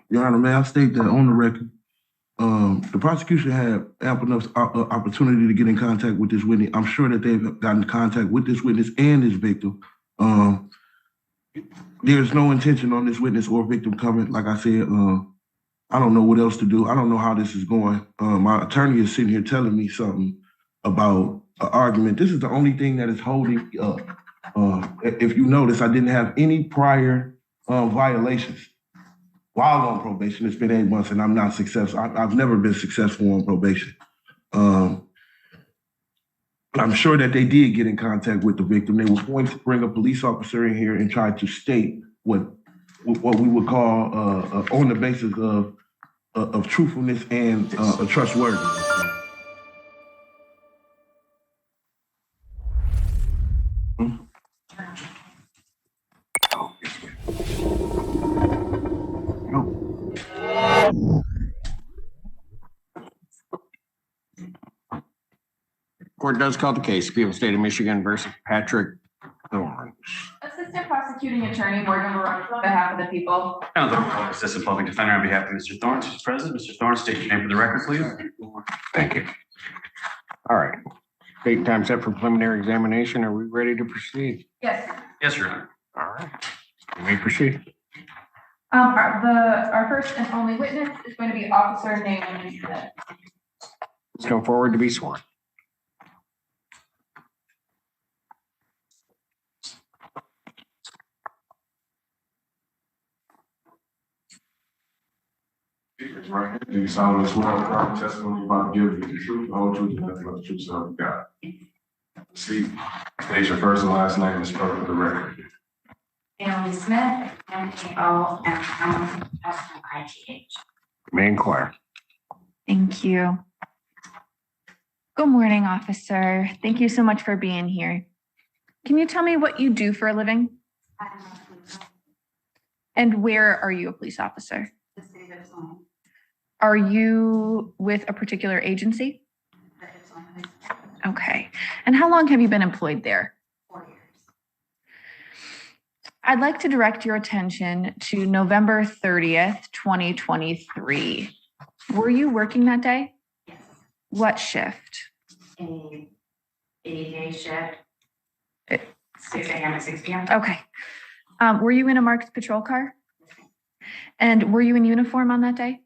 Your Honor, may I state that on the record, the prosecution had ample enough opportunity to get in contact with this witness. I'm sure that they've gotten in contact with this witness and his victim. There's no intention on this witness or victim coming. Like I said, I don't know what else to do. I don't know how this is going. My attorney is sitting here telling me something about an argument. This is the only thing that is holding up. If you notice, I didn't have any prior violations while on probation. It's been 8 months and I'm not successful. I've never been successful on probation. I'm sure that they did get in contact with the victim. They were going to bring a police officer in here and try to state what we would call on the basis of truthfulness and trustworthiness. Court does call the case. People, State of Michigan versus Patrick Thorns. Assistant Prosecuting Attorney, Board Member Roberts, on behalf of the people. Assistant Public Defender on behalf of Mr. Thorns, who's present. Mr. Thorns, state your name for the record, please. Thank you. All right. Date and time set for preliminary examination. Are we ready to proceed? Yes. Yes, Your Honor. All right. You may proceed. Our first and only witness is going to be Officer Naomi Smith. Let's come forward to be sworn. Right. Do you solemnly swear or affirm the testimony about to give the truth, the whole truth, and nothing but the truth, so help you God? See, state your first and last name is part of the record. Naomi Smith, M-A-O-M-I-S-M-I-T-H. May inquire. Thank you. Good morning, officer. Thank you so much for being here. Can you tell me what you do for a living? And where are you a police officer? The city of Ypsilanti. Are you with a particular agency? The Ypsilanti. Okay. And how long have you been employed there? 4 years. I'd like to direct your attention to November 30th, 2023. Were you working that day? Yes. What shift? A 8-day shift. 6 a.m. to 6 p.m. Okay. Were you in a marked patrol car? And were you in uniform on that day?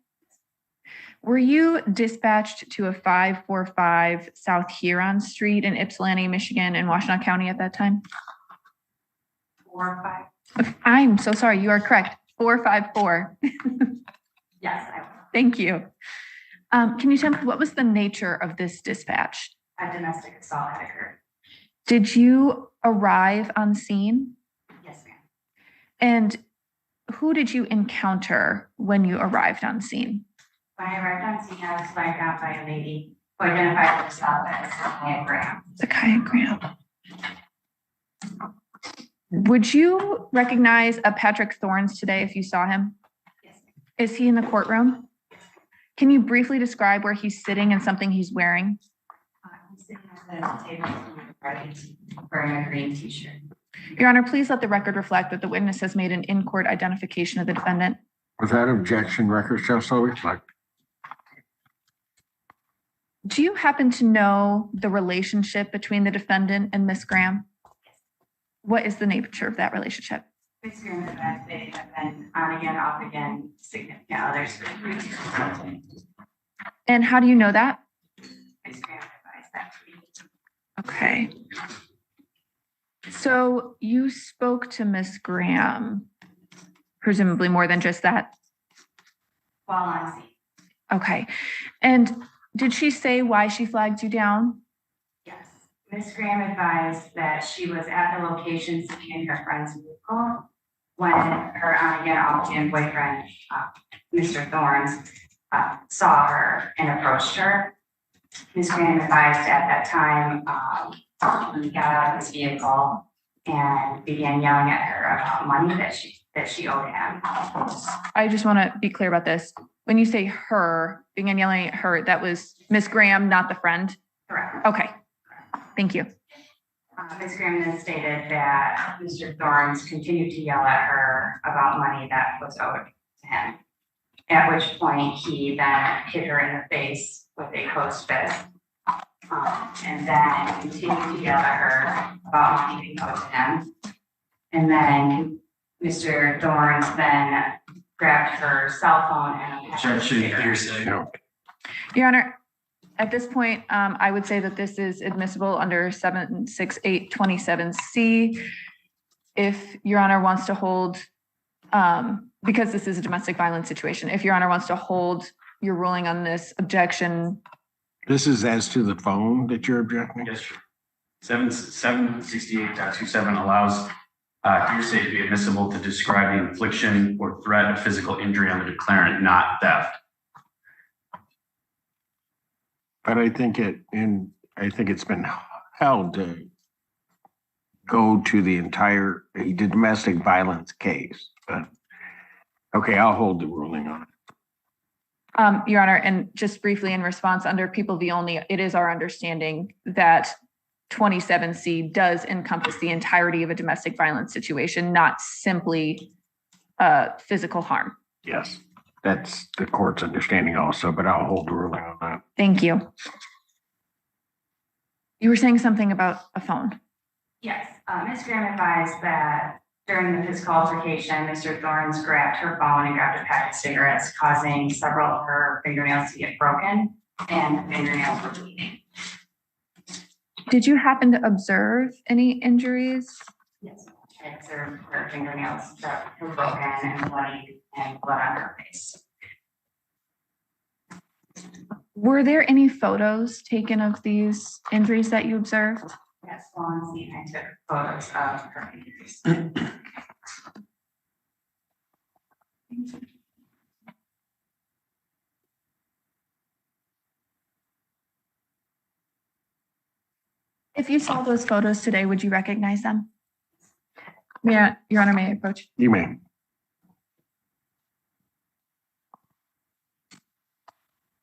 Were you dispatched to a 545 South Huron Street in Ypsilanti, Michigan, in Washtenaw County at that time? 4 or 5. I'm so sorry. You are correct. 454. Yes, I was. Thank you. Can you tell me what was the nature of this dispatch? A domestic assault had occurred. Did you arrive on scene? Yes, ma'am. And who did you encounter when you arrived on scene? When I arrived on scene, I was flagged out by a lady who identified herself as Zakaya Graham. Zakaya Graham. Would you recognize a Patrick Thorns today if you saw him? Yes, ma'am. Is he in the courtroom? Can you briefly describe where he's sitting and something he's wearing? He's sitting at the table wearing a green t-shirt. Your Honor, please let the record reflect that the witness has made an in-court identification of the defendant. Was that objection record show so reflect? Do you happen to know the relationship between the defendant and Miss Graham? What is the nature of that relationship? Miss Graham and I, they have been on again, off again, significant others for 3 years. And how do you know that? Miss Graham advised that to me. Okay. So you spoke to Miss Graham, presumably more than just that. While on scene. Okay. And did she say why she flagged you down? Yes. Miss Graham advised that she was at the location sitting in her friend's vehicle when her on again, off again boyfriend, Mr. Thorns, saw her and approached her. Miss Graham advised at that time, he got out of his vehicle and began yelling at her about money that she owed him. I just want to be clear about this. When you say her, began yelling at her, that was Miss Graham, not the friend? Correct. Okay. Thank you. Ms. Graham then stated that Mr. Thorns continued to yell at her about money that was owed to him. at which point he then hit her in the face with a closed fist. And then continued to yell at her about wanting to go to him. And then Mr. Thorns then grabbed her cell phone and. Judge, hearsay. Your Honor, at this point, I would say that this is admissible under 76827C. If Your Honor wants to hold, because this is a domestic violence situation, if Your Honor wants to hold your ruling on this objection. This is as to the phone that you're objecting? Yes, sir. 768.27 allows hearsay to be admissible to describe the infliction or threat of physical injury on the declarant, not theft. But I think it's been held to go to the entire domestic violence case. But okay, I'll hold the ruling on it. Your Honor, and just briefly in response, under People v. Only, it is our understanding that 27C does encompass the entirety of a domestic violence situation, not simply physical harm. Yes, that's the court's understanding also, but I'll hold the ruling on that. Thank you. You were saying something about a phone. Yes, Ms. Graham advised that during the physical altercation, Mr. Thorns grabbed her phone and grabbed a pack of cigarettes, causing several of her fingernails to get broken, and the fingernails were bleeding. Did you happen to observe any injuries? Yes, I observed her fingernails that were broken and bloody and blood on her face. Were there any photos taken of these injuries that you observed? Yes, while on scene, I took photos of her injuries. If you saw those photos today, would you recognize them? Your Honor, may I approach? You may.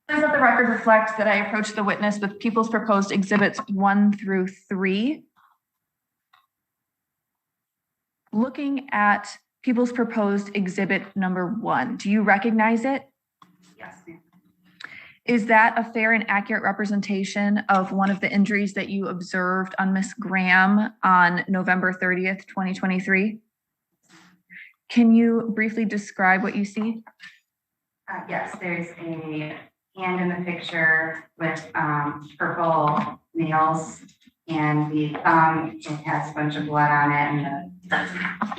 Please let the record reflect that I approached the witness with People's Proposed Exhibits 1 through 3. Looking at People's Proposed Exhibit number 1, do you recognize it? Yes, ma'am. Is that a fair and accurate representation of one of the injuries that you observed on Ms. Graham on November 30th, 2023? Can you briefly describe what you see? Yes, there's a hand in the picture with purple nails, and the thumb, it has a bunch of blood on it, and the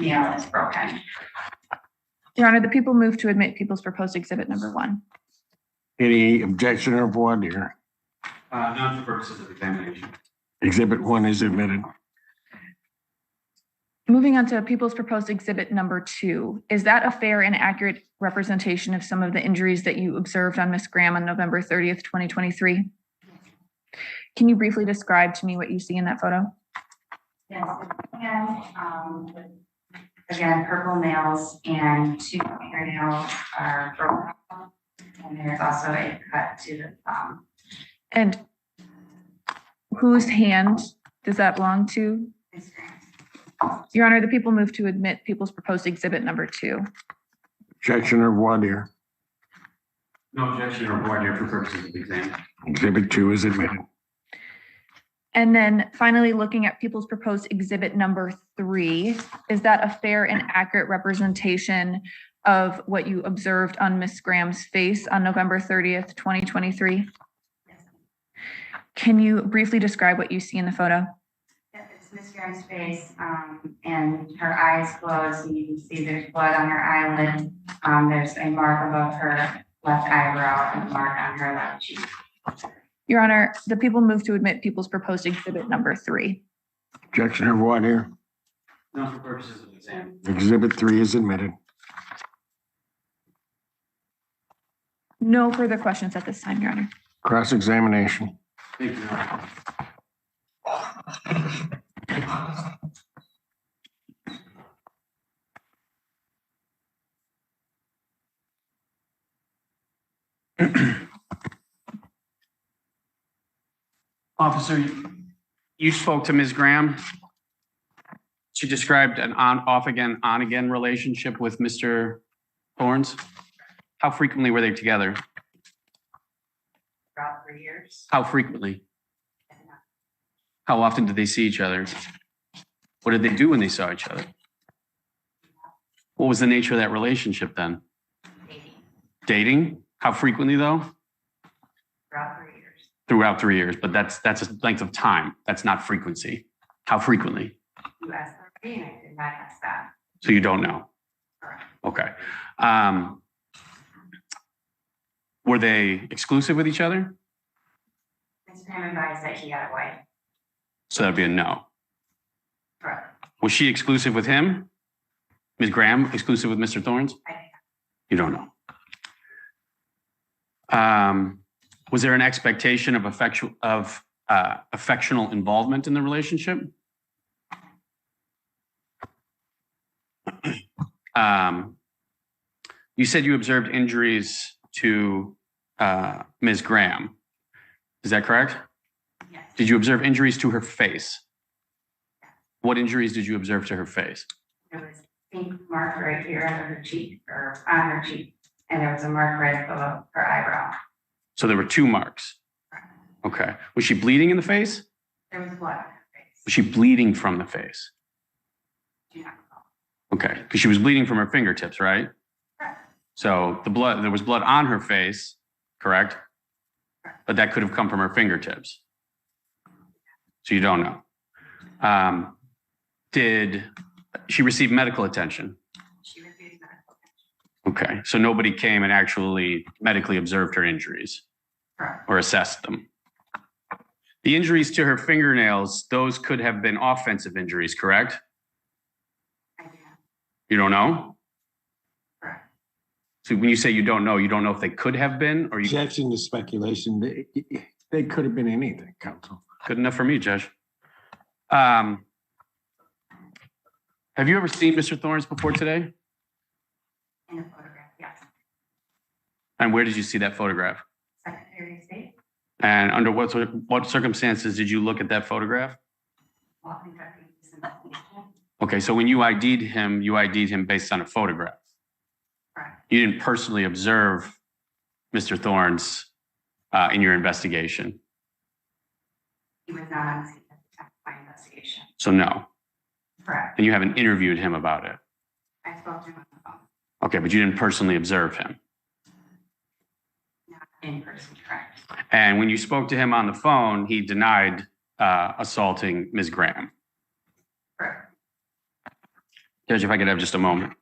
nail is broken. Your Honor, the people move to admit People's Proposed Exhibit number 1. Any objection or voir dire? None for purposes of examination. Exhibit 1 is admitted. Moving on to People's Proposed Exhibit number 2, is that a fair and accurate representation of some of the injuries that you observed on Ms. Graham on November 30th, 2023? Can you briefly describe to me what you see in that photo? Yes, again, purple nails and 2 fingernails are broken. And there's also a cut to the thumb. And whose hand does that belong to? Ms. Graham. Your Honor, the people move to admit People's Proposed Exhibit number 2. Objection or voir dire? No objection or voir dire for purposes of exam. Exhibit 2 is admitted. And then finally, looking at People's Proposed Exhibit number 3, is that a fair and accurate representation of what you observed on Ms. Graham's face on November 30th, 2023? Yes. Can you briefly describe what you see in the photo? It's Ms. Graham's face, and her eyes closed, and you can see there's blood on her eyelid. There's a mark above her left eyebrow and a mark on her left cheek. Your Honor, the people move to admit People's Proposed Exhibit number 3. Objection or voir dire? None for purposes of exam. Exhibit 3 is admitted. No further questions at this time, Your Honor. Cross-examination. Thank you, Your Honor. Officer, you spoke to Ms. Graham. She described an on-off again, on-again relationship with Mr. Thorns. How frequently were they together? About 3 years. How frequently? How often did they see each other? What did they do when they saw each other? What was the nature of that relationship then? Dating. Dating? How frequently though? Throughout 3 years. Throughout 3 years, but that's a length of time. That's not frequency. How frequently? You asked already, and I did not ask that. So you don't know? Correct. Okay. Were they exclusive with each other? Mr. Graham advised that he had a wife. So that'd be a no. Correct. Was she exclusive with him? Ms. Graham exclusive with Mr. Thorns? You don't know. Was there an expectation of affectional involvement in the relationship? You said you observed injuries to Ms. Graham. Is that correct? Yes. Did you observe injuries to her face? What injuries did you observe to her face? There was a pink mark right here under her cheek, or on her cheek, and there was a mark right below her eyebrow. So there were 2 marks. Okay. Was she bleeding in the face? There was blood on her face. Was she bleeding from the face? Do not recall. Okay, because she was bleeding from her fingertips, right? Correct. So there was blood on her face, correct? But that could have come from her fingertips. So you don't know. Did she receive medical attention? She refused medical attention. Okay, so nobody came and actually medically observed her injuries Correct. or assessed them. The injuries to her fingernails, those could have been offensive injuries, correct? I do not. You don't know? Correct. So when you say you don't know if they could have been, or you Objection to speculation. They could have been anything, counsel. good enough for me, Judge. Have you ever seen Mr. Thorns before today? In a photograph, yes. And where did you see that photograph? Secretary of State, And under what circumstances did you look at that photograph? while conducting this investigation. Okay, so when you ID'd him based on a photograph. Correct. You didn't personally observe Mr. Thorns in your investigation. He was not on the scene at the time of my investigation. So no, Correct. and you haven't interviewed him about it. I spoke to him on the phone, Okay, but you didn't personally observe him. not in person, correct. And when you spoke to him on the phone, he denied assaulting Ms. Graham. Correct. Judge, if I could have just a moment.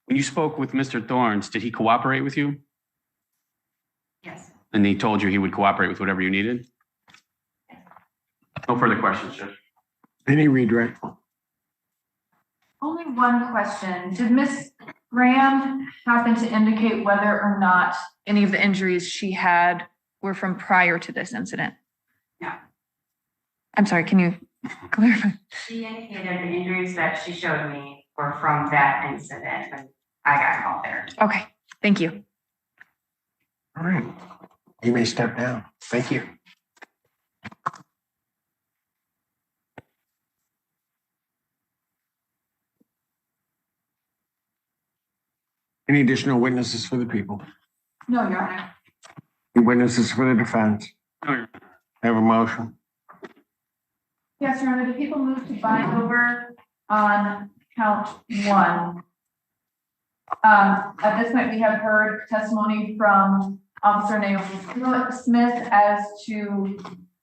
When you spoke with Mr. Thorns, did he cooperate with you? Yes. And he told you he would cooperate with whatever you needed? No further questions, Judge. Any redirect? Only one question. Did Ms. Graham happen to indicate whether or not any of the injuries she had were from prior to this incident? No. I'm sorry, can you clarify? She indicated the injuries that she showed me were from that incident when I got called there. Okay, thank you. All right. You may step down. Thank you. Any additional witnesses for the people? No, Your Honor. Any witnesses for the defense? No, Your Have a motion? Yes, Your Honor, the people move to bind over on count 1. At this point, we have heard testimony from Officer Naomi Smith as to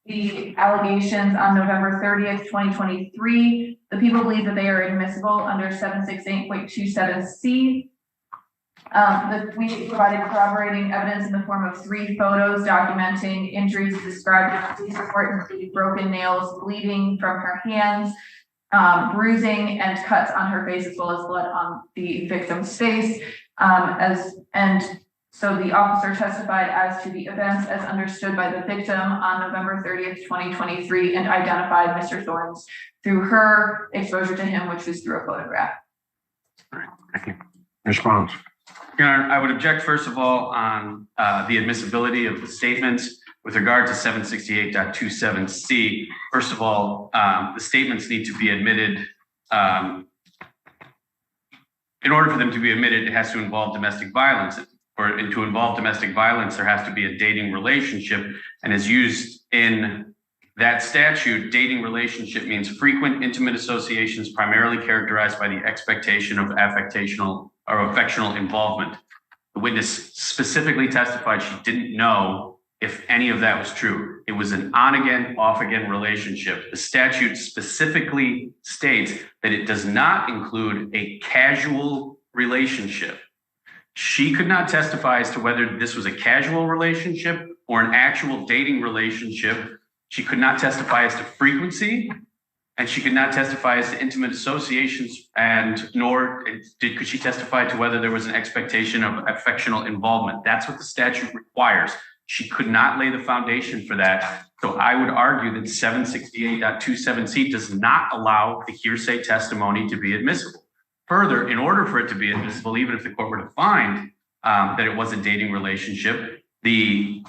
the allegations on November 30th, 2023. The people believe that they are admissible under 768.27C. We provided corroborating evidence in the form of 3 photos documenting injuries described in the police report, including broken nails, bleeding from her hands, bruising and cuts on her face, as well as blood on the victim's face. So the officer testified as to the events as understood by the victim on November 30th, 2023, and identified Mr. Thorns through her exposure to him, which was through a photograph. Thank you. Response. Your Honor, I would object first of all on the admissibility of the statements with regard to 768.27C. First of all, the statements need to be admitted. In order for them to be admitted, it has to involve domestic violence. And to involve domestic violence, there has to be a dating relationship. And as used in that statute, dating relationship means frequent intimate associations primarily characterized by the expectation of affectional involvement. The witness specifically testified she didn't know if any of that was true. It was an on-again, off-again relationship. The statute specifically states that it does not include a casual relationship. She could not testify as to whether this was a casual relationship or an actual dating relationship. She could not testify as to frequency, and she could not testify as to intimate associations, and nor could she testify to whether there was an expectation of affectional involvement. That's what the statute requires. She could not lay the foundation for that. So I would argue that 768.27C does not allow the hearsay testimony to be admissible. Further, in order for it to be admissible, even if the court were to find that it was a dating relationship, the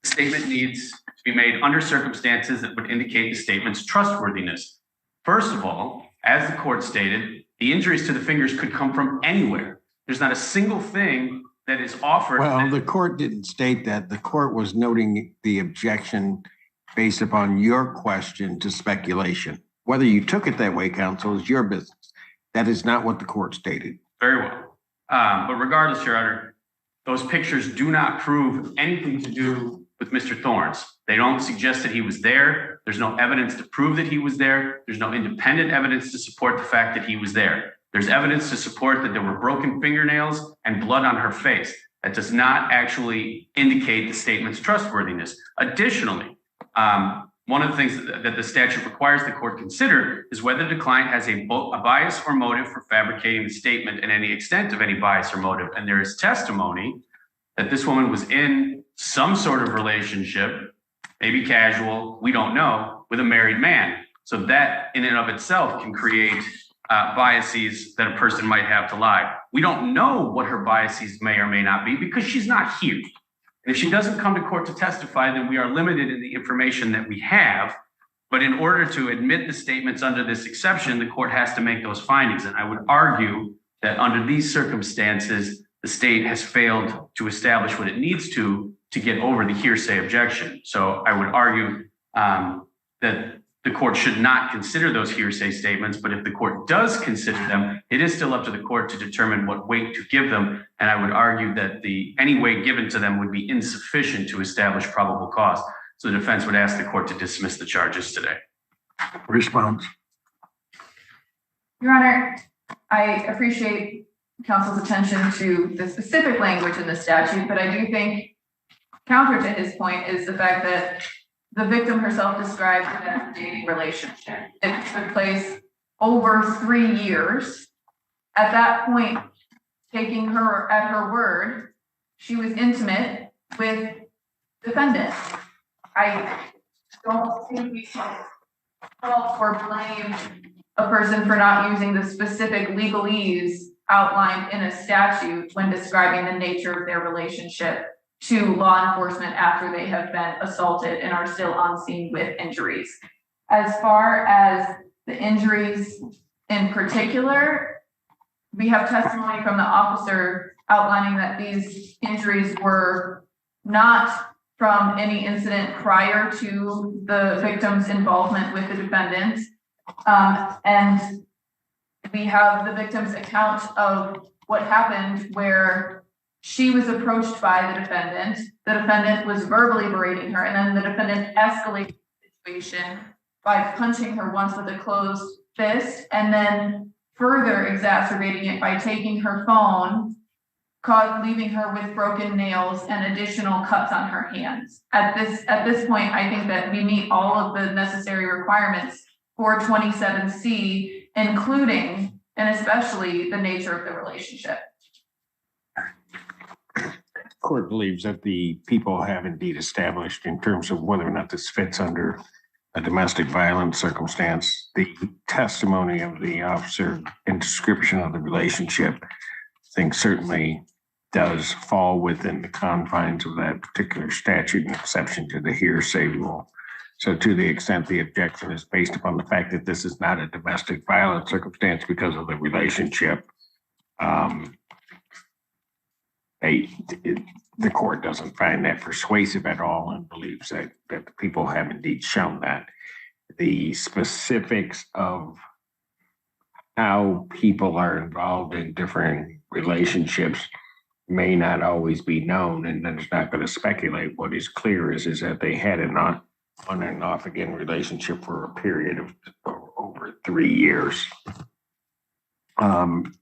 statement needs to be made under circumstances that would indicate the statement's trustworthiness. First of all, as the court stated, the injuries to the fingers could come from anywhere. There's not a single thing that is offered. Well, the court didn't state that. The court was noting the objection based upon your question to speculation. Whether you took it that way, counsel, is your business. That is not what the court stated. Very well. But regardless, Your Honor, those pictures do not prove anything to do with Mr. Thorns. They don't suggest that he was there. There's no evidence to prove that he was there. There's no independent evidence to support the fact that he was there. There's evidence to support that there were broken fingernails and blood on her face. That does not actually indicate the statement's trustworthiness. Additionally, one of the things that the statute requires the court consider is whether the client has a bias or motive for fabricating the statement and any extent of any bias or motive. And there is testimony that this woman was in some sort of relationship, maybe casual, we don't know, with a married man. So that in and of itself can create biases that a person might have to lie. We don't know what her biases may or may not be because she's not here. And if she doesn't come to court to testify, then we are limited in the information that we have. But in order to admit the statements under this exception, the court has to make those findings. And I would argue that under these circumstances, the state has failed to establish what it needs to get over the hearsay objection. So I would argue that the court should not consider those hearsay statements, but if the court does consider them, it is still up to the court to determine what weight to give them. And I would argue that any weight given to them would be insufficient to establish probable cause. So the defense would ask the court to dismiss the charges today. Response. Your Honor, I appreciate counsel's attention to the specific language in the statute, but I do think counter to his point is the fact that the victim herself described it as a dating relationship. It took place over 3 years. At that point, taking her at her word, she was intimate with defendant. I don't think we can call or blame a person for not using the specific legalese outlined in a statute when describing the nature of their relationship to law enforcement after they have been assaulted and are still on scene with injuries. As far as the injuries in particular, we have testimony from the officer outlining that these injuries were not from any incident prior to the victim's involvement with the defendant. And we have the victim's account of what happened where she was approached by the defendant was verbally berating her, and then the defendant escalated the situation by punching her once with a closed fist, and then further exacerbating it by taking her phone, leaving her with broken nails and additional cuts on her hands. At this point, I think that we meet all of the necessary requirements for 27C, including and especially the nature of the relationship. court believes that the people have indeed established in terms of whether or not this fits under a domestic violence circumstance, the testimony of the officer and description of the relationship, I think certainly does fall within the confines of that particular statute, an exception to the hearsay rule. So to the extent the objection is based upon the fact that this is not a domestic violence circumstance because of the relationship, the court doesn't find that persuasive at all and believes that the people have indeed shown that. The specifics of how people are involved in different relationships may not always be known, and it's not going to speculate. What is clear is that they had an on and off again relationship for a period of over 3 years.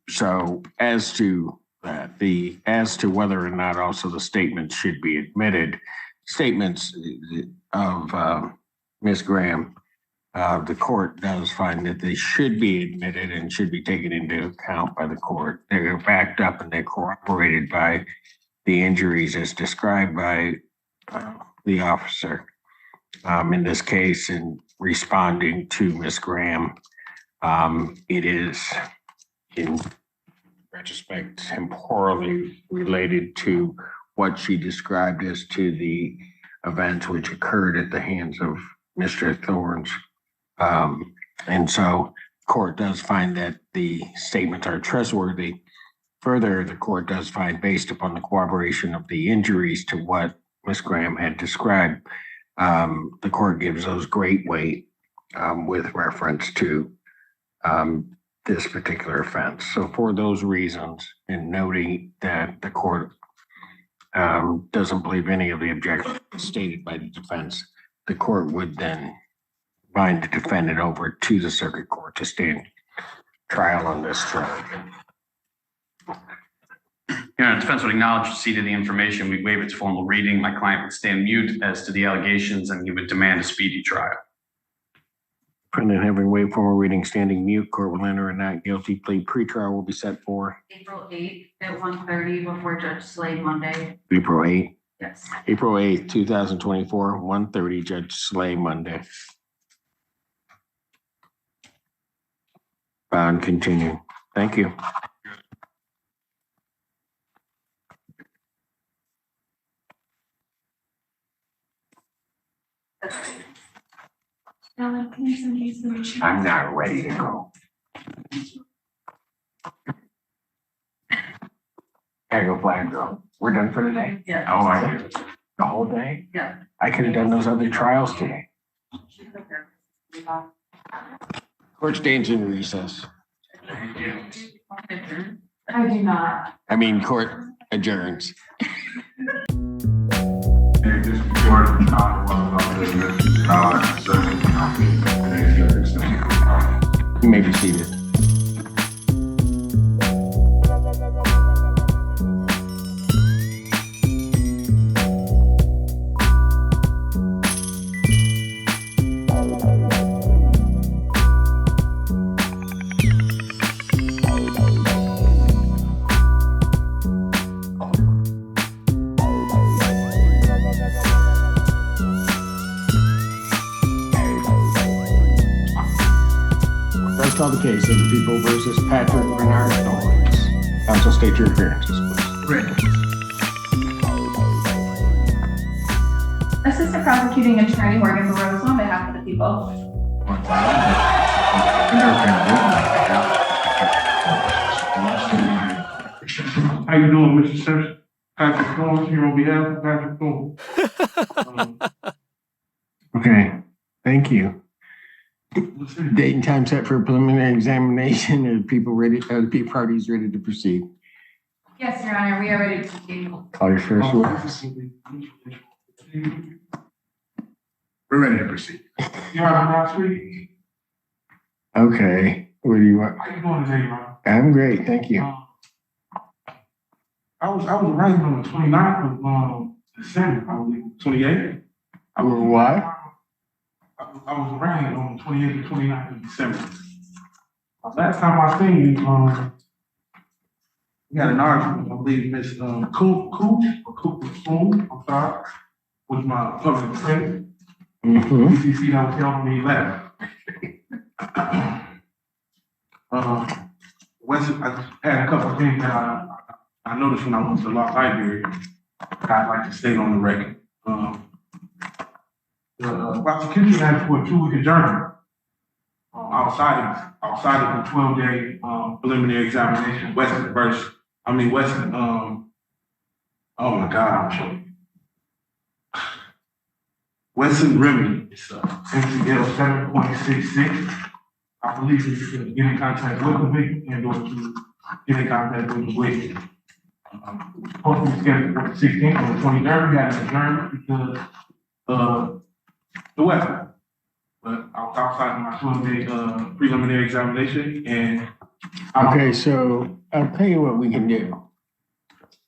So as to as to whether or not also the statements should be admitted, statements of Ms. Graham, the court does find that they should be admitted and should be taken into account by the court. They're backed up and they're corroborated by the injuries as described by the officer. In this case, in responding to Ms. Graham, it is in retrospect temporally related to what she described as to the events which occurred at the hands of Mr. Thorns. And so court does find that the statements are trustworthy. Further, the court does find, based upon the corroboration of the injuries to what Ms. Graham had described, the court gives those great weight with reference to this particular offense. So for those reasons, and noting that the court doesn't believe any of the objections stated by the defense, the court would then bind the defendant over to the circuit court to stand trial on this charge. Defense would acknowledge receipt of the information. We waive its formal reading. My client would stand mute as to the allegations, and he would demand a speedy trial. Defendant having waived formal reading, standing mute, court will enter a not guilty plea. Pretrial will be set for April 8th at 1:30 before Judge Slade Monday. April 8th. Yes. April 8th, 2024, 1:30, Judge Slay, Monday. Bond continue. Thank you. I'm not ready to go. Gotta go flag girl. We're done for today? Yeah. Oh, I do. The whole day? Yeah. I could have done those other trials today. Court stands in recess. I do not. I mean, court adjourns. And just before You may be seated. Call the case of the people versus Patrick Bernard Thorns. Counsel, state your appearances, please. Assistant Prosecuting Attorney Morgan Barroso on behalf of the people. How you doing, Mr. Simpson? Patrick Thorns here on behalf of Patrick Thorns. Okay, thank you. Date and time set for a preliminary examination. Are the parties ready to proceed? Yes, Your Honor, we are ready to proceed. Call your first witness. We're ready to proceed. You are on Rock Street? Okay, what do you want? How you doing today, Ron? I'm great, thank you. I was arraigned on the 29th of December, I believe, 28th. What? I was arraigned on the 28th and 29th of December. Last time I seen you, We had an argument, I believe, Ms. Coon, I'm sorry, with my public defender. PCC that was held on the 11th. Wesley, I had a couple of things that I noticed when I went to the law library. I'd like to state on the record. The prosecution asked for a 2-week adjournment outside of the 12-day preliminary examination. Weston, oh my God, I'm sure. Weston Remedy, it's MCL 7.66. I believe that you can get in contact with the victim and or to get in contact with the witness. Supposed to be scheduled for the 16th or the 23rd. We had an adjournment because the weapon. But I was outside of my 12-day preliminary examination and Okay, so I'll tell you what we can do.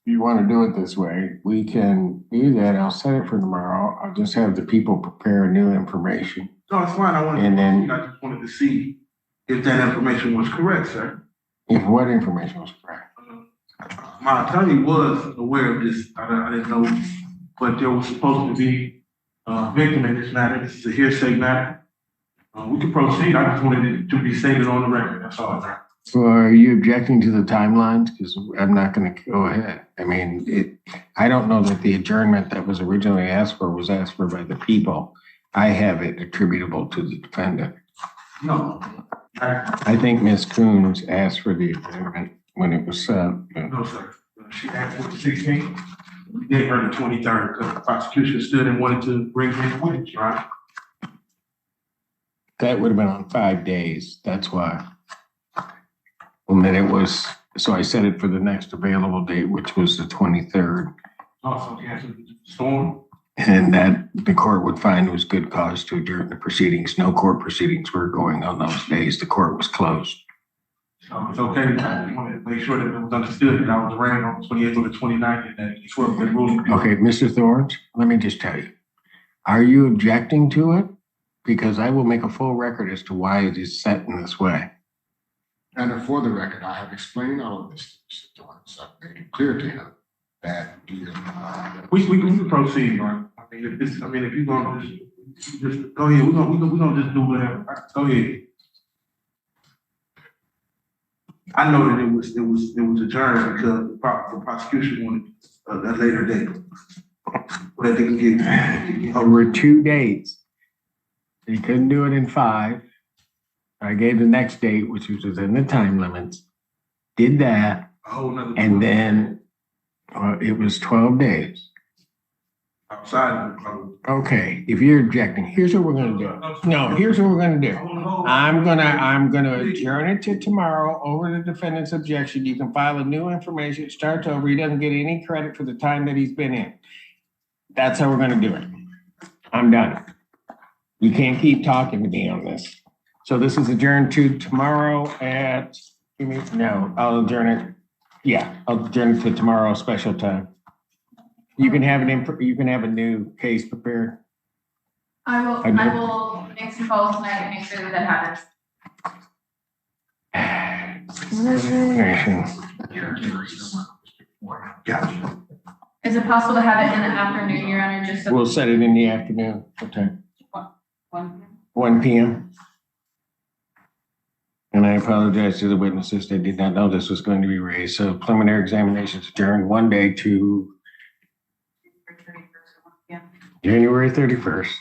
If you want to do it this way, we can do that. I'll set it for tomorrow. I'll just have the people prepare new information. no, it's fine. I just wanted to see if that information was correct, sir. If what information was correct? My attorney was aware of this. I didn't know, but there was supposed to be a victim in this matter. This is a hearsay matter. We can proceed. I just wanted it to be stated on the record. That's all. So are you objecting to the timelines? Because I'm not going to go ahead. I mean, I don't know that the adjournment that was originally asked for was asked for by the people. I have it attributable to the defendant. No. I think Ms. Coons asked for the adjournment when it was No, sir. She asked for the 16th. We gave her the 23rd because the prosecution stood and wanted to bring in witness, right? That would have been on 5 days. That's why. And then it was, so I set it for the next available date, which was the 23rd. Also canceled the storm. And that the court would find was good cause to adjourn the proceedings. No court proceedings were going on those days. The court was closed. So it's okay. I just wanted to make sure that it was understood that I was arraigned on the 28th or the 29th and that it's worth the ruling. Okay, Mr. Thorns, let me just tell you. Are you objecting to it? Because I will make a full record as to why it is set in this way. And for the record, I have explained all of this to Mr. Thorns. I've made it clear to him that he is We can proceed, right? I mean, if you're gonna just go ahead, we're gonna just do whatever. Go ahead. I know that it was adjourned because the prosecution wanted a later date. But they can get Over 2 dates. He couldn't do it in 5. I gave the next date, which was within the time limits. Did that, a whole nother. and then it was 12 days. Outside of the club. Okay, if you're objecting, here's what we're gonna do. No, here's what we're gonna do. I'm gonna adjourn it to tomorrow over the defendant's objection. You can file a new information, start over. He doesn't get any credit for the time that he's been in. That's how we're gonna do it. I'm done. You can't keep talking to me on this. So this is adjourned to tomorrow at, no, I'll adjourn it. Yeah, I'll adjourn it to tomorrow, special time. You can have a new case prepared. I will make some calls tonight and make sure that happens. Examination. Gotcha. Is it possible to have it in the afternoon, Your Honor, just so? We'll set it in the afternoon. What time? 1 p.m. And I apologize to the witnesses. They did not know this was going to be raised. So preliminary examinations adjourned 1 day to January 31st,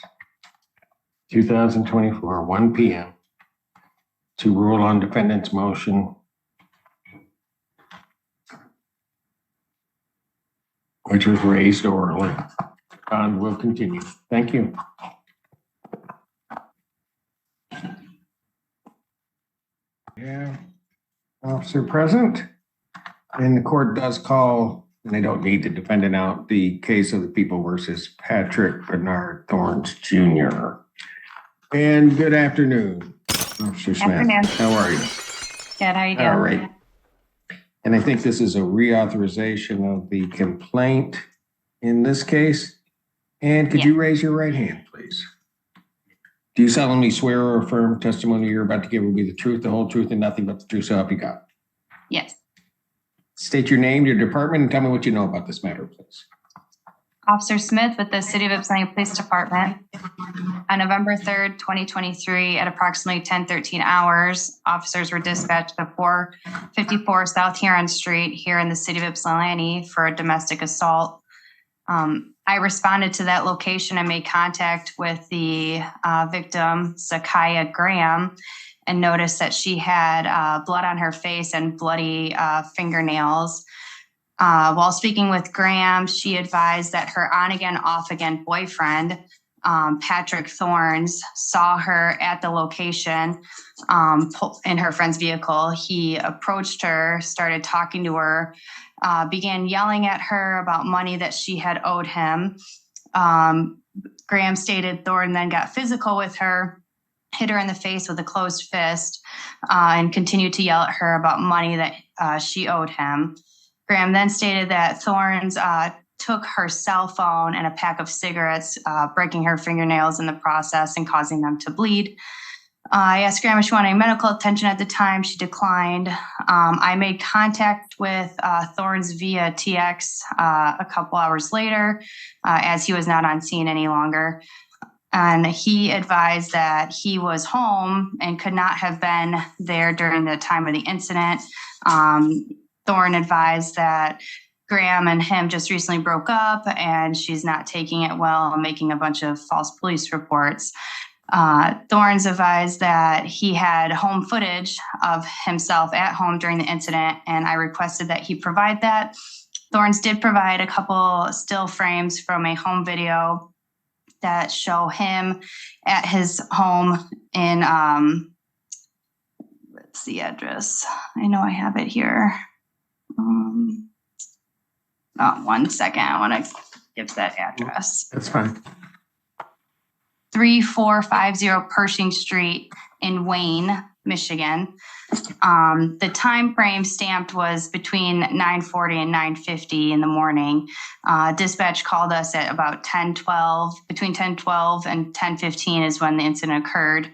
2024, 1 p.m. to rule on defendant's motion, which was raised orally. And we'll continue. Thank you. Yeah, officer present. And the court does call, and they don't need the defendant out, the case of the people versus Patrick Bernard Thorns Jr. And good afternoon, Officer Smith. Afternoon. How are you? Good, how you doing? All right. And I think this is a reauthorization of the complaint in this case. And could you raise your right hand, please? Do you solemnly swear or affirm testimony you're about to give will be the truth, the whole truth, and nothing but the truth, so help you God? Yes. State your name, your department, and tell me what you know about this matter, please. Officer Smith with the City of Ypsilanti Police Department. On November 3rd, 2023, at approximately 10:13 hours, officers were dispatched to 454 South Huron Street here in the City of Ypsilanti for a domestic assault. I responded to that location and made contact with the victim, Zakaya Graham, and noticed that she had blood on her face and bloody fingernails. While speaking with Graham, she advised that her on-again, off-again boyfriend, Patrick Thorns, saw her at the location in her friend's vehicle. He approached her, started talking to her, began yelling at her about money that she had owed him. Graham stated Thorn then got physical with her, hit her in the face with a closed fist, and continued to yell at her about money that she owed him. Graham then stated that Thorns took her cell phone and a pack of cigarettes, breaking her fingernails in the process and causing them to bleed. I asked Graham if she wanted any medical attention at the time. She declined. I made contact with Thorns via TX a couple hours later, as he was not on scene any longer. And he advised that he was home and could not have been there during the time of the incident. Thorn advised that Graham and him just recently broke up and she's not taking it well and making a bunch of false police reports. Thorns advised that he had home footage of himself at home during the incident, and I requested that he provide that. Thorns did provide a couple still frames from a home video that show him at his home in, what's the address? I know I have it here. Oh, 1 second. I want to give that address. That's fine. 3450 Pershing Street in Wayne, Michigan. The time frame stamped was between 9:40 and 9:50 in the morning. Dispatch called us at about 10:12. Between 10:12 and 10:15 is when the incident occurred.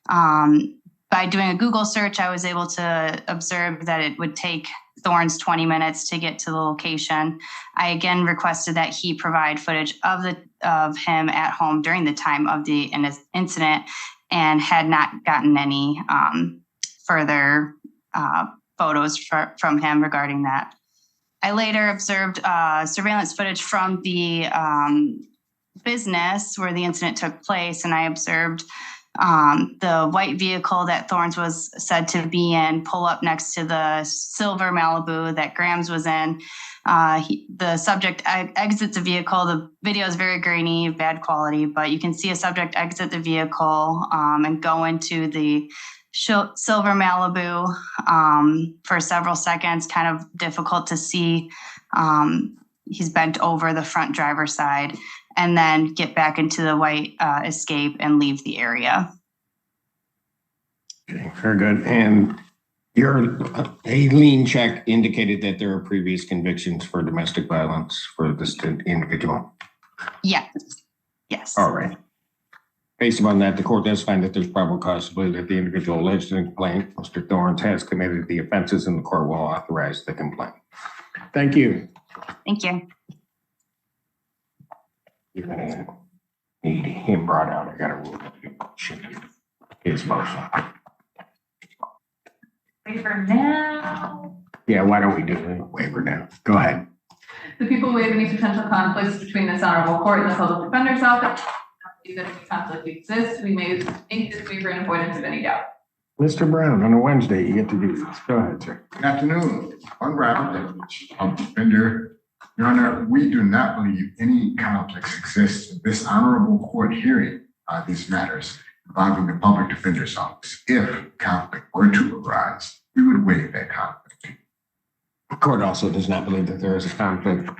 By doing a Google search, I was able to observe that it would take Thorns 20 minutes to get to the location. I again requested that he provide footage of him at home during the time of the incident, and had not gotten any further photos from him regarding that. I later observed surveillance footage from the business where the incident took place, and I observed the white vehicle that Thorns was said to be in pull up next to the silver Malibu that Graham's was in. The subject exits the vehicle. The video is very grainy, bad quality, but you can see a subject exit the vehicle and go into the silver Malibu for several seconds, kind of difficult to see. He's bent over the front driver's side, and then get back into the white Escape and leave the area. Okay, very good. And a lien check indicated that there are previous convictions for domestic violence for this individual. Yes. Yes. All right. Based upon that, the court does find that there's probable cause to believe that the individual alleged in the complaint, Mr. Thorns, has committed the offenses, and the court will authorize the complaint. Thank you. Thank you. You're gonna need him brought out. I gotta rule his motion. Waiver now. Yeah, why don't we do the waiver now? Go ahead. The people waive any potential conflicts between this honorable court and the public defender's office. If any conflict exists, we may make this waiver in avoidance of any doubt. Mr. Brown, on a Wednesday, you get to do this. Go ahead, sir. Good afternoon. On Brown, defender. Your Honor, we do not believe any conflicts exist in this honorable court hearing on these matters involving the public defender's office. If conflict were to arise, we would waive that conflict. The court also does not believe that there is a conflict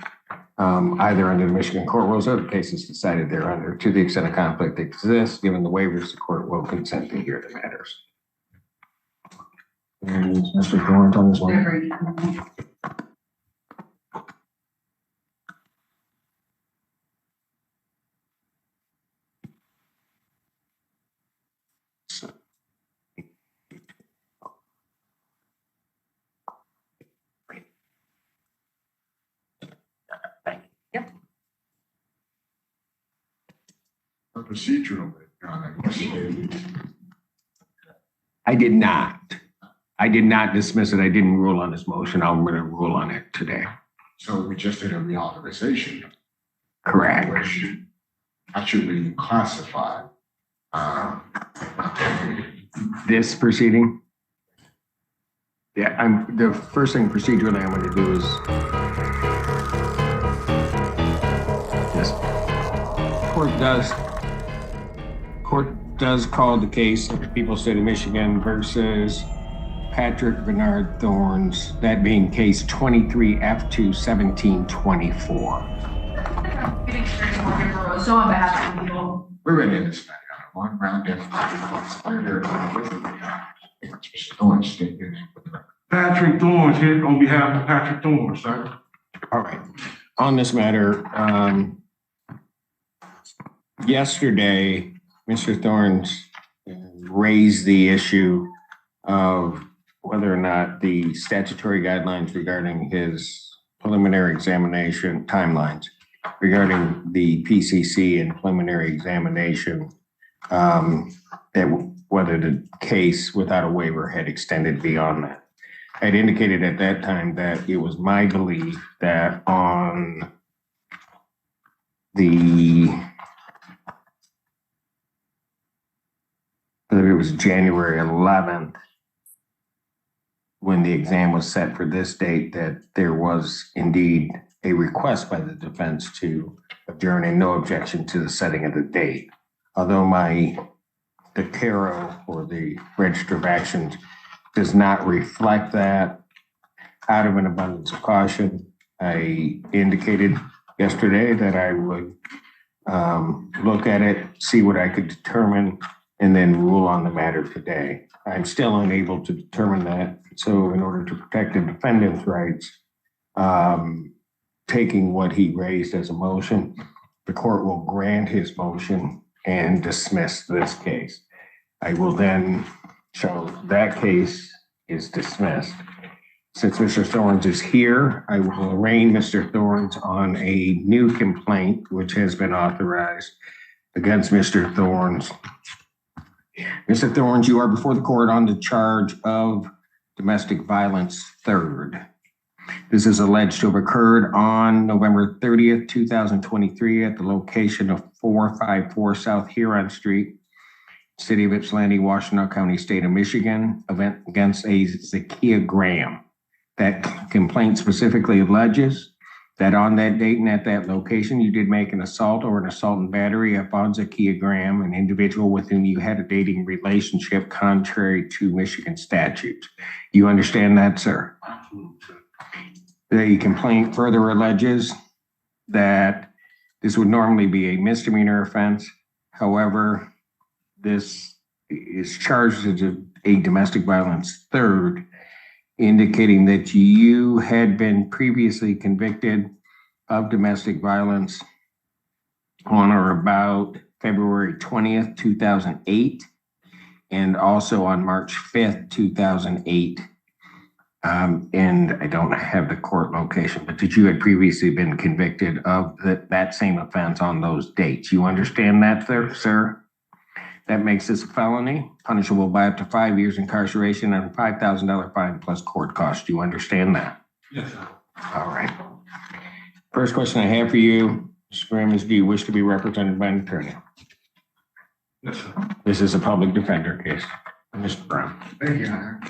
either under the Michigan court rules or the cases decided thereunder. To the extent a conflict exists, given the waivers, the court will consent to hear the matters. And Mr. Thorns on this one. procedurally, Your Honor, yesterday, I did not. I did not dismiss it. I didn't rule on this motion. I'm going to rule on it today. so we just did a reauthorization. Correct. Which actually be classified. This proceeding? Yeah, the first thing procedurally I'm going to do is this. Court does call the case of the People State of Michigan versus Patrick Bernard Thorns, that being case 23F2-1724. So on behalf of the people. We're ready in this matter, Your Honor. One round Patrick Thorns here on behalf of Patrick Thorns, sir. All right. On this matter, yesterday, Mr. Thorns raised the issue of whether or not the statutory guidelines regarding his preliminary examination timelines regarding the PCC and preliminary examination, that whether the case without a waiver had extended beyond that. I'd indicated at that time that it was my belief that on whether it was January 11th, when the exam was set for this date, that there was indeed a request by the defense to adjourn and no objection to the setting of the date. Although the CARO or the Register of Actions does not reflect that, out of an abundance of caution, I indicated yesterday that I would look at it, see what I could determine, and then rule on the matter today. I'm still unable to determine that. So in order to protect the defendant's rights, taking what he raised as a motion, the court will grant his motion and dismiss this case. I will then show that case is dismissed. Since Mr. Thorns is here, I will arraign Mr. Thorns on a new complaint, which has been authorized against Mr. Thorns. Mr. Thorns, you are before the court on the charge of domestic violence third. This is alleged to have occurred on November 30th, 2023 at the location of 454 South Huron Street, City of Ypsilanti, Washtenaw County, State of Michigan, event against a Zakia Graham. That complaint specifically alleges that on that date and at that location, you did make an assault or an assault and battery upon Zakia Graham, an individual with whom you had a dating relationship contrary to Michigan statutes. You understand that, sir? The complaint further alleges that this would normally be a misdemeanor offense. However, this is charged as a domestic violence third, indicating that you had been previously convicted of domestic violence on or about February 20th, 2008, and also on March 5th, 2008. And I don't have the court location, but that you had previously been convicted of that same offense on those dates. You understand that, sir? That makes this a felony, punishable by up to 5 years incarceration and a $5,000 fine plus court costs. Do you understand that? Yes, sir. All right. First question I have for you, Mr. Graham, is do you wish to be represented by an attorney? Yes, sir. This is a public defender case. Mr. Brown. Thank you, Your Honor.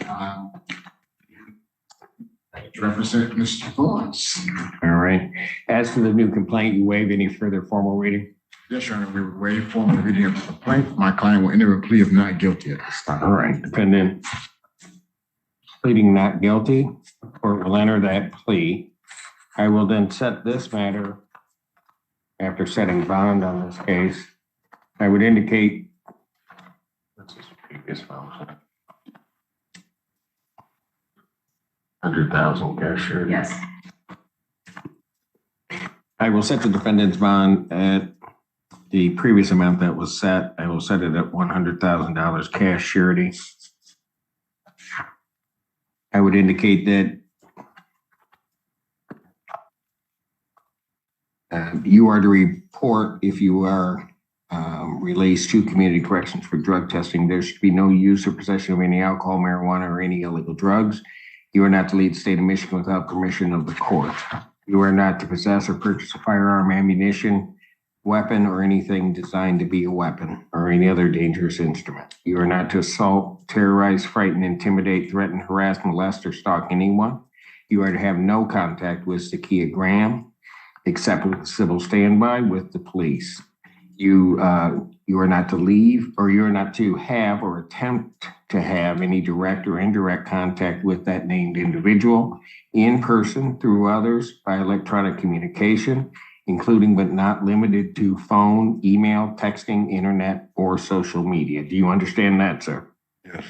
To represent Mr. Thorns. All right. As for the new complaint, you waive any further formal reading? Yes, Your Honor, we will waive formal reading of the complaint. My client will enter a plea of not guilty at this time. All right. Defendant pleading not guilty. The court will enter that plea. I will then set this matter after setting bond on this case. I would indicate, what's this previous motion? 100,000 cash sure. Yes. I will set the defendant's bond at the previous amount that was set. I will set it at $100,000 cash surety. I would indicate that you are to report if you are released to community corrections for drug testing. There should be no use or possession of any alcohol, marijuana, or any illegal drugs. You are not to leave the state of Michigan without permission of the court. You are not to possess or purchase a firearm, ammunition, weapon, or anything designed to be a weapon or any other dangerous instrument. You are not to assault, terrorize, frighten, intimidate, threaten, harass, molest, or stalk anyone. You are to have no contact with Zakiya Graham, except with civil standby with the police. You are not to leave, or you are not to have or attempt to have any direct or indirect contact with that named individual in person, through others, by electronic communication, including but not limited to phone, email, texting, internet, or social media. Do you understand that, sir? Yes.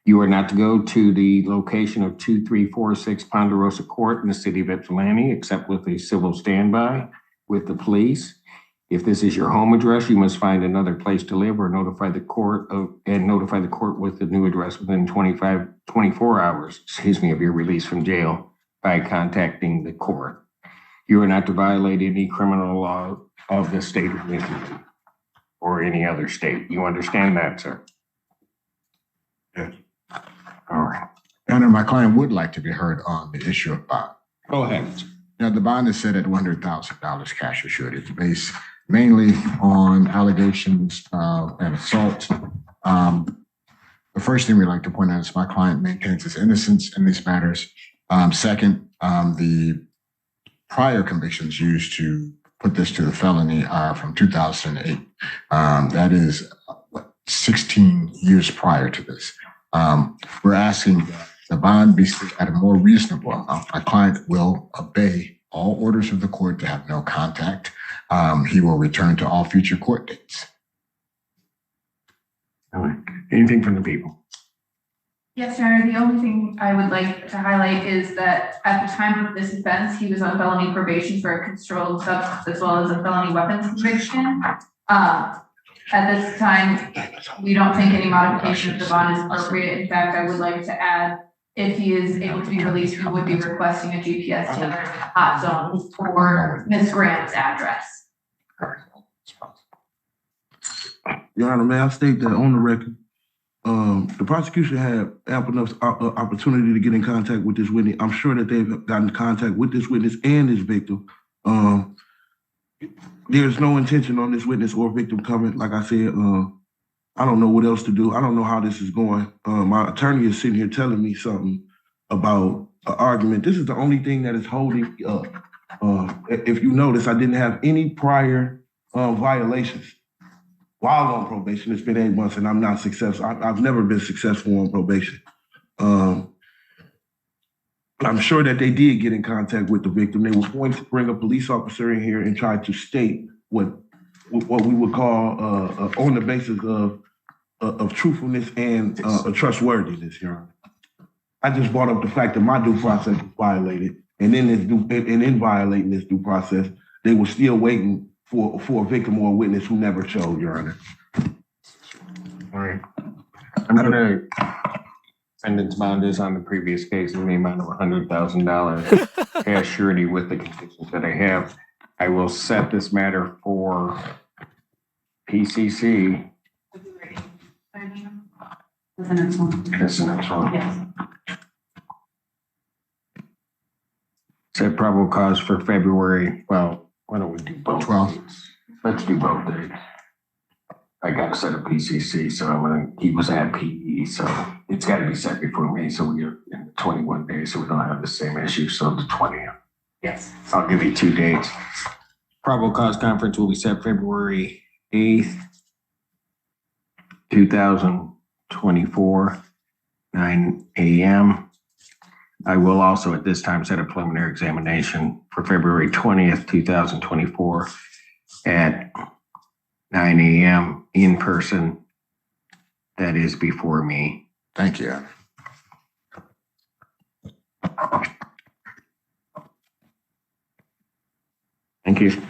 You are not to go to the location of 2346 Ponderosa Court in the city of Ypsilanti, except with a civil standby with the police. If this is your home address, you must find another place to live or notify the court with the new address within 24 hours, of your release from jail by contacting the court. You are not to violate any criminal law of the state of Michigan or any other state. You understand that, sir? Yes. All right. Your Honor, my client would like to be heard on the issue of bond. Go ahead. Now, the bond is set at $100,000 cash assured. It's based mainly on allegations of an assault. The first thing we'd like to point out is my client maintains his innocence in these matters. Second, the prior convictions used to put this to the felony are from 2008. That is 16 years prior to this. We're asking that the bond be set at a more reasonable amount. My client will obey all orders of the court to have no contact. He will return to all future court dates. All right. Anything from the people? Yes, Your Honor, the only thing I would like to highlight is that at the time of this offense, he was on felony probation for a controlled substance as well as a felony weapons conviction. At this time, we don't think any modification of the bond is appropriate. In fact, I would like to add, if he is able to be released, we would be requesting a GPS hot zone for Ms. Graham's address. Your Honor, may I state that on the record, the prosecution had ample enough opportunity to get in contact with this witness. I'm sure that they've gotten in contact with this witness and his victim. There's no intention on this witness or victim coming. Like I said, I don't know what else to do. I don't know how this is going. My attorney is sitting here telling me something about an argument. This is the only thing that is holding me up. If you notice, I didn't have any prior violations while on probation. It's been 8 months and I'm not successful. I've never been successful on probation. I'm sure that they did get in contact with the victim. They were going to bring a police officer in here and try to state what we would call on the basis of truthfulness and trustworthiness, Your Honor. I just brought up the fact that my due process was violated, and in violating this due process, they were still waiting for a victim or a witness who never showed, Your Honor. All right. I'm gonna defendant's bond is on the previous case in the amount of $100,000 cash surety with the conditions that I have. I will set this matter for PCC. That's the next one. That's the next one. Yes. Set probable cause for February. Well, why don't we do both? 12. dates? Let's do both dates. I got to set a PCC, so he was at PE, so it's got to be set before me. So we're in 21 days, so we don't have the same issue. So the 20th. Yes. I'll give you 2 dates. Probable cause conference will be set February 8th, 2024, 9 a.m. I will also at this time set a preliminary examination for February 20th, 2024 at 9 a.m. in person. That is before me. Thank you. Thank you.